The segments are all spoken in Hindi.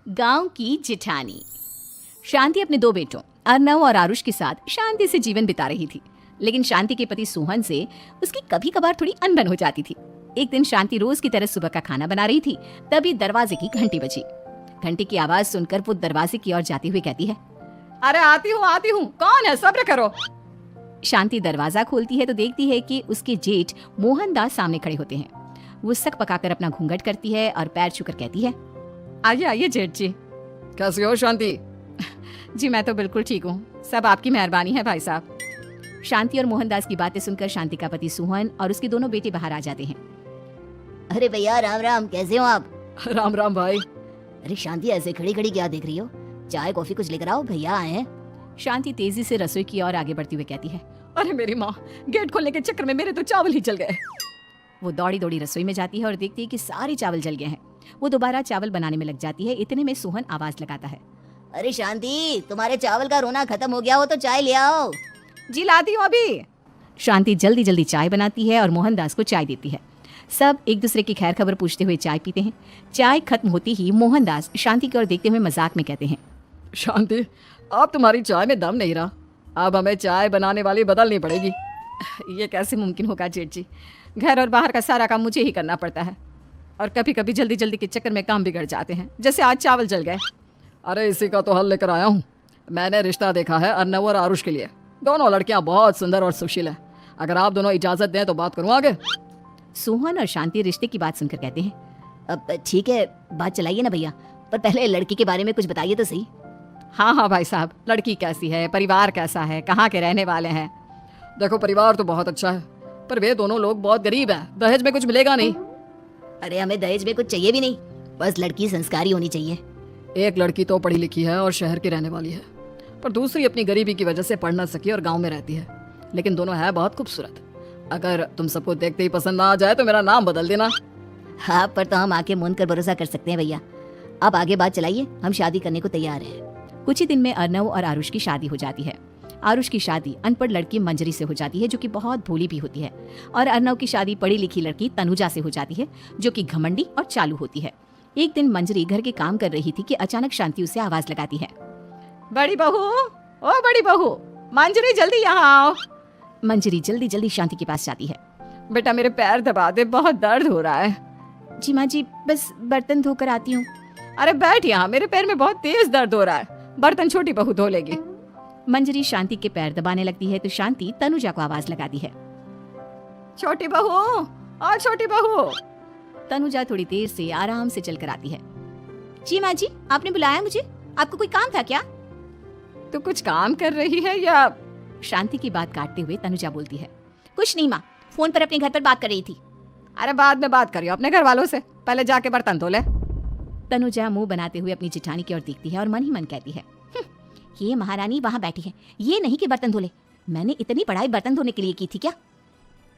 गांव की जिठानी। शांति अपने दो बेटों अर्नव और आरुष के साथ शांति से जीवन बिता रही थी, लेकिन शांति के पति सोहन से उसकी कभी कभार थोड़ी अनबन हो जाती थी। एक दिन शांति रोज की तरह सुबह का खाना बना रही थी, तभी दरवाजे की घंटी बजी। घंटी की आवाज सुनकर वो दरवाजे की ओर जाती हुई कहती है, अरे आती हूँ, कौन है? सब्र करो। शांति दरवाजा खोलती है तो देखती है कि उसके जेठ मोहनदास सामने खड़े होते हैं। वो सक पकाकर अपना घूंघट करती है और पैर छूकर कहती है, आइए आइए जेठ जी। कैसी हो शांति? जी मैं तो बिल्कुल ठीक हूँ, सब आपकी मेहरबानी है भाई साहब। शांति और मोहनदास की बातें सुनकर शांति का पति सोहन और उसके दोनों बेटे बाहर आ जाते हैं। अरे भैया राम राम, कैसे हो आप? राम राम भाई। अरे शांति ऐसे खड़ी खड़ी क्या देख रही हो? चाय कॉफी कुछ लेकर आओ, भैया आए हैं। शांति तेजी से रसोई की ओर आगे बढ़ती हुई कहती है, अरे मेरी माँ, गेट खोलने के चक्कर में मेरे तो चावल ही जल गए। वो दौड़ी दौड़ी रसोई में जाती है और देखती है कि सारे चावल जल गए हैं। वो दोबारा चावल बनाने में लग जाती है। इतने में सोहन आवाज लगाता है, अरे शांति, तुम्हारे चावल का रोना खत्म हो गया हो तो चाय ले आओ। जी लाती हूँ अभी। शांति जल्दी जल्दी चाय बनाती है और मोहनदास को चाय देती है। सब एक दूसरे की खैर खबर पूछते हुए चाय पीते हैं। चाय खत्म होती ही मोहनदास शांति की ओर देखते हुए मजाक में कहते हैं, शांति, अब तुम्हारी चाय में दम नहीं रहा, अब हमें चाय बनाने वाली बदलनी पड़ेगी। ये कैसे मुमकिन होगा जेठ जी? घर और बाहर का सारा काम मुझे ही करना पड़ता है और कभी कभी जल्दी जल्दी के चक्कर में काम बिगड़ जाते हैं, जैसे आज चावल जल गए। अरे इसी का तो हल लेकर आया हूँ। मैंने रिश्ता देखा है अर्नव और आरुष के लिए। दोनों लड़कियां बहुत सुंदर और सुशील हैं। अगर आप दोनों इजाजत दें तो बात करूँ आगे। सोहन और शांति रिश्ते की बात सुनकर कहते हैं, अब ठीक है, बात चलाइए ना भैया, पर पहले लड़की के बारे में कुछ बताइए तो सही। हाँ भाई साहब, लड़की कैसी है, परिवार कैसा है, कहाँ के रहने वाले हैं? देखो परिवार तो बहुत अच्छा है, पर वे दोनों लोग बहुत गरीब हैं। दहेज में कुछ मिलेगा नहीं। अरे हमें दहेज में कुछ चाहिए भी नहीं, बस लड़की संस्कारी होनी चाहिए। एक लड़की तो पढ़ी लिखी है और शहर की रहने वाली है, पर दूसरी अपनी गरीबी की वजह से पढ़ न सकी और गांव में रहती है, लेकिन दोनों है बहुत खूबसूरत। अगर तुम सबको देखते ही पसंद ना आ जाए तो मेरा नाम बदल देना। हाँ, पर तो हम आके मूंद कर भरोसा कर सकते हैं भैया। अब आगे बात चलाइए, हम शादी करने को तैयार हैं। कुछ ही दिन में अर्नव और आरुष की शादी हो जाती है। आरुष की शादी अनपढ़ लड़की मंजरी से हो जाती है, जो कि बहुत भोली भी होती है, और अर्नव की शादी पढ़ी लिखी लड़की तनुजा से हो जाती है, जो कि घमंडी और चालू होती है। एक दिन मंजरी घर के काम कर रही थी कि अचानक शांति उसे आवाज लगाती है, बड़ी बहू, ओ बड़ी बहू, मंजरी जल्दी यहाँ आओ। मंजरी जल्दी जल्दी शांति के पास जाती है। बेटा मेरे पैर दबा दे, बहुत दर्द हो रहा है। जी माँ जी, बस बर्तन धोकर आती हूँ। अरे बैठ यहाँ, मेरे पैर में बहुत तेज दर्द हो रहा है, बर्तन छोटी बहू धो लेगी। मंजरी शांति के पैर दबाने लगती है तो शांति तनुजा को आवाज लगाती है, छोटी बहू, और छोटी बहू। तनुजा थोड़ी देर से आराम से चलकर आती है। जी माँ जी, आपने बुलाया मुझे? आपको कोई काम था क्या? तू कुछ काम कर रही है या? शांति की बात काटते हुए तनुजा बोलती है, कुछ नहीं माँ, फोन पर अपने घर पर बात कर रही थी। अरे बाद में बात करियो अपने घर वालों से, पहले जाके बर्तन धो ले। तनुजा मुंह बनाते हुए अपनी जेठानी की ओर देखती है और मन ही मन कहती है, ये महारानी वहाँ बैठी है, ये नहीं कि बर्तन धो ले। मैंने इतनी पढ़ाई बर्तन धोने के लिए की थी क्या?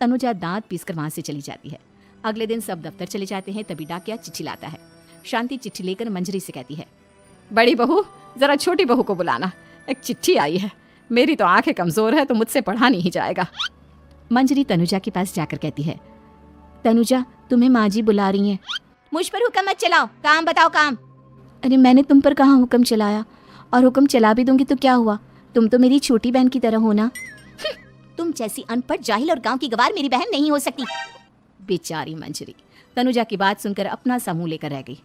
तनुजा दांत पीसकर वहां से चली जाती है। अगले दिन सब दफ्तर चले जाते हैं, तभी डाकिया चिट्ठी लाता है। शांति चिट्ठी लेकर मंजरी से कहती है, बड़ी बहू, जरा छोटी बहू को बुलाना, एक चिट्ठी आई है। मेरी तो आंखें कमजोर है तो मुझसे पढ़ा नहीं जाएगा। मंजरी तनुजा के पास जाकर कहती है, तनुजा, तुम्हें माँ जी बुला रही हैं। मुझ पर हुक्म मत चलाओ, काम बताओ काम। अरे मैंने तुम पर कहाँ हुक्म चलाया, और हुक्म चला भी दूंगी तो क्या हुआ, तुम तो मेरी छोटी बहन की तरह हो ना। तुम जैसी अनपढ़ जाहिल और गांव की गवार मेरी बहन नहीं हो सकती। बेचारी मंजरी तनुजा की बात सुनकर अपना सा मुंह लेकर रह गई।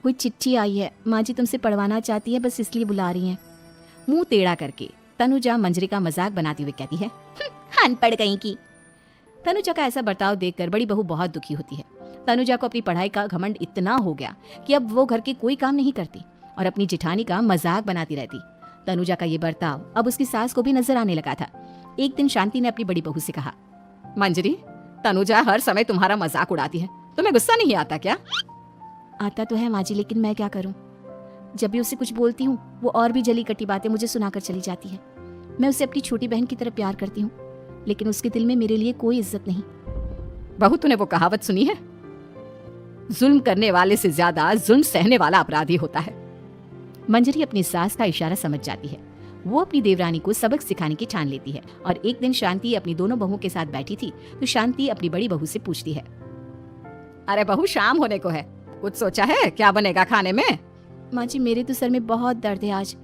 कोई चिट्ठी आई है, माँ जी तुमसे पढ़वाना चाहती है, बस इसलिए बुला रही हैं। मुंह टेढ़ा करके तनुजा मंजरी का मजाक बनाती हुए कहती है, अनपढ़ कहीं की। तनुजा का ऐसा बर्ताव देखकर बड़ी बहू बहुत दुखी होती है। तनुजा को अपनी पढ़ाई का घमंड इतना हो गया कि अब वो घर के कोई काम नहीं करती और अपनी जेठानी का मजाक बनाती रहती। तनुजा का ये बर्ताव अब उसकी सास को भी नजर आने लगा था। एक दिन शांति ने अपनी बड़ी बहू से कहा, मंजरी, तनुजा हर समय तुम्हारा मजाक उड़ाती है, तुम्हें गुस्सा नहीं आता क्या? आता तो है माँ जी, लेकिन मैं क्या करूँ। जब भी उसे कुछ बोलती हूँ वो और भी जली कटी बातें मुझे सुनाकर चली जाती है। मैं उसे अपनी छोटी बहन की तरह प्यार करती हूँ, लेकिन उसके दिल में मेरे लिए कोई इज्जत नहीं। बहू, तूने वो कहावत सुनी है, जुल्म करने वाले से ज्यादा जुल्म सहने वाला अपराधी होता है। मंजरी अपनी सास का इशारा समझ जाती है। वो अपनी देवरानी को सबक सिखाने की ठान लेती है और एक दिन शांति अपनी दोनों बहुओं के साथ बैठी थी तो शांति अपनी बड़ी बहू से पूछती है, अरे बहू, शाम होने को है, कुछ सोचा है क्या बनेगा खाने में? माँ जी मेरे तो सर में बहुत दर्द है आज।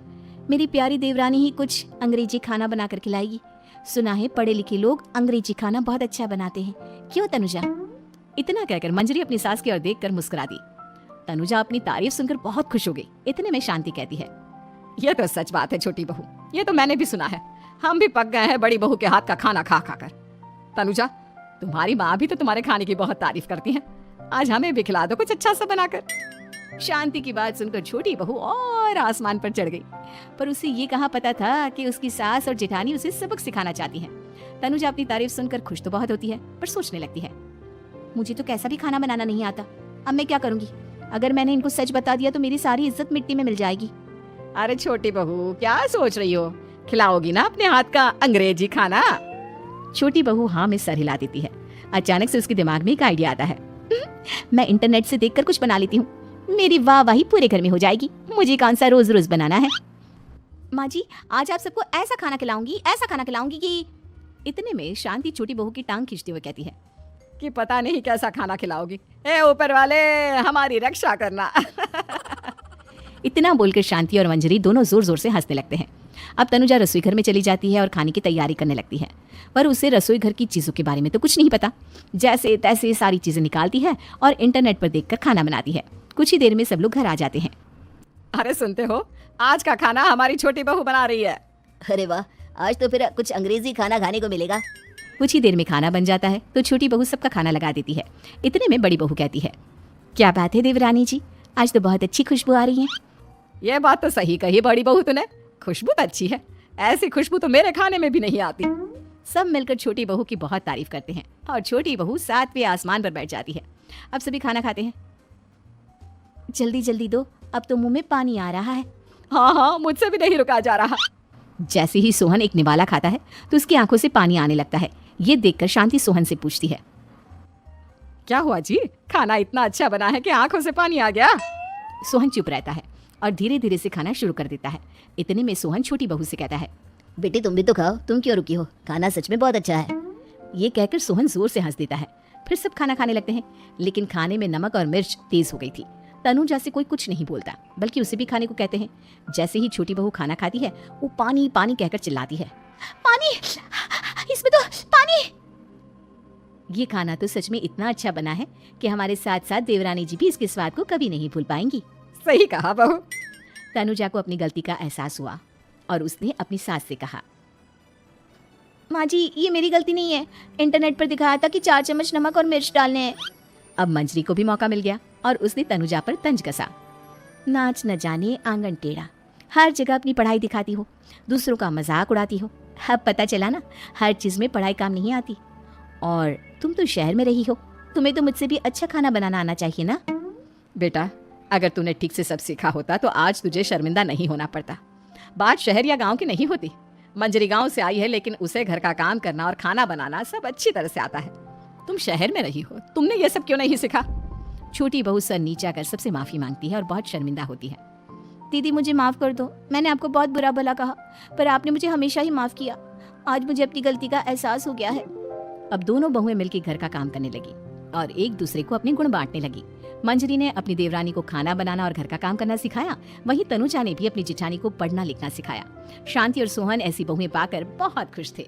मेरी प्यारी देवरानी ही कुछ अंग्रेजी खाना बना कर खिलाएगी। सुना है पढ़े लिखे लोग अंग्रेजी खाना बहुत अच्छा बनाते हैं, क्यों तनुजा? इतना कहकर मंजरी अपनी सास की ओर देखकर मुस्कुरा दी। तनुजा अपनी तारीफ सुनकर बहुत खुश हो गई। इतने में शांति कहती है, ये तो सच बात है छोटी बहू, ये तो मैंने भी सुना है। हम भी पक गए हैं बड़ी बहू के हाथ का खाना खा खा कर। तनुजा, तुम्हारी माँ भी तो तुम्हारे खाने की बहुत तारीफ करती है, आज हमें भी खिला दो कुछ अच्छा सा बनाकर। शांति की बात सुनकर छोटी बहू और आसमान पर चढ़ गई, पर उसे ये कहाँ पता था कि उसकी सास और जेठानी उसे सबक सिखाना चाहती हैं। तनुजा अपनी तारीफ सुनकर खुश तो बहुत होती है, पर सोचने लगती है, मुझे तो कैसा भी खाना बनाना नहीं आता, अब मैं क्या करूंगी? अगर मैंने इनको सच बता दिया तो मेरी सारी इज्जत मिट्टी में मिल जाएगी। अरे छोटी बहू, क्या सोच रही हो? खिलाओगी ना अपने हाथ का अंग्रेजी खाना? छोटी बहू हाँ में सर हिला देती है। अचानक से उसके दिमाग में एक आइडिया आता है। मैं इंटरनेट से देखकर कुछ बना लेती हूँ, मेरी वाहवाही पूरे घर में हो जाएगी। मुझे कौन सा रोज रोज बनाना है। माँ जी आज आप सबको ऐसा खाना खिलाऊंगी कि। इतने में शांति छोटी बहू की टांग खींचते हुए कहती है कि पता नहीं कैसा खाना खिलाओगी, ए ऊपर वाले हमारी रक्षा करना। इतना बोलकर शांति और मंजरी दोनों जोर जोर से हंसने लगते हैं। अब तनुजा रसोई घर में चली जाती है और खाने की तैयारी करने लगती है, पर उसे रसोई घर की चीजों के बारे में तो कुछ नहीं पता। जैसे तैसे सारी चीजें निकालती है और इंटरनेट पर देखकर खाना बनाती है। कुछ ही देर में सब लोग घर आ जाते हैं। अरे सुनते हो, आज का खाना हमारी छोटी बहू बना रही है। अरे वाह, आज तो फिर कुछ अंग्रेजी खाना खाने को मिलेगा। कुछ ही देर में खाना बन जाता है तो छोटी बहू सबका खाना लगा देती है। इतने में बड़ी बहू कहती है, क्या बात है देवरानी जी, आज तो बहुत अच्छी खुशबू आ रही है। ये बात तो सही कही बड़ी बहू तूने, खुशबू तो अच्छी है, ऐसी खुशबू तो मेरे खाने में भी नहीं आती। सब मिलकर छोटी बहू की बहुत तारीफ करते हैं और छोटी बहू 7वें आसमान पर बैठ जाती है। अब सभी खाना खाते हैं। जल्दी जल्दी दो, अब तो मुंह में पानी आ रहा है। हाँ हाँ, मुझसे भी नहीं रुका जा रहा। जैसे ही सोहन एक निवाला खाता है तो उसकी आंखों से पानी आने लगता है। ये देखकर शांति सोहन से पूछती है, क्या हुआ जी, खाना इतना अच्छा बना है कि आंखों से पानी आ गया? सोहन चुप रहता है और धीरे धीरे से खाना शुरू कर देता है। इतने में सोहन छोटी बहू से कहता है, बेटी तुम भी तो खाओ, तुम क्यों रुकी हो? खाना सच में बहुत अच्छा है। ये कहकर सोहन जोर से हंस देता है। फिर सब खाना खाने लगते हैं, लेकिन खाने में नमक और मिर्च तेज हो गई थी। तनुजा से कोई कुछ नहीं बोलता, बल्कि उसे भी खाने को कहते हैं। जैसे ही छोटी बहू खाना खाती है वो पानी पानी कहकर चिल्लाती है, पानी, इसमें तो पानी। ये खाना तो सच में इतना अच्छा बना है कि हमारे साथ साथ देवरानी जी भी इसके स्वाद को कभी नहीं भूल पाएंगी। सही कहा बहू। तनुजा को अपनी गलती का एहसास हुआ और उसने अपनी सास से कहा, माँ जी ये मेरी गलती नहीं है, इंटरनेट पर दिखाया था कि 4 चम्मच नमक और मिर्च डालने हैं। अब मंजरी को भी मौका मिल गया और उसने तनुजा पर तंज कसा, नाच न जाने आंगन टेढ़ा, हर जगह अपनी पढ़ाई दिखाती हो, दूसरों का मजाक उड़ाती हो। अब पता चला ना, हर चीज में पढ़ाई काम नहीं आती। और तुम तो शहर में रही हो, तुम्हें तो मुझसे भी अच्छा खाना बनाना आना चाहिए ना। बेटा, अगर तूने ठीक से सब सीखा होता तो आज तुझे शर्मिंदा नहीं होना पड़ता। बात शहर या गांव की नहीं होती। मंजरी गांव से आई है, लेकिन उसे घर का काम करना और खाना बनाना सब अच्छी तरह से आता है। तुम शहर में रही हो, तुमने ये सब क्यों नहीं सीखा? छोटी बहू सर नीचा कर सबसे माफी मांगती है और बहुत शर्मिंदा होती है। दीदी मुझे माफ कर दो, मैंने आपको बहुत बुरा भला कहा, पर आपने मुझे हमेशा ही माफ किया। आज मुझे अपनी गलती का एहसास हो गया है। अब दोनों बहुएं मिलकर घर का काम करने लगी और एक दूसरे को अपने गुण बांटने लगी। मंजरी ने अपनी देवरानी को खाना बनाना और घर का काम करना सिखाया, वहीं तनुजा ने भी अपनी जेठानी को पढ़ना लिखना सिखाया। शांति और सोहन ऐसी बहुएं पाकर बहुत खुश थे।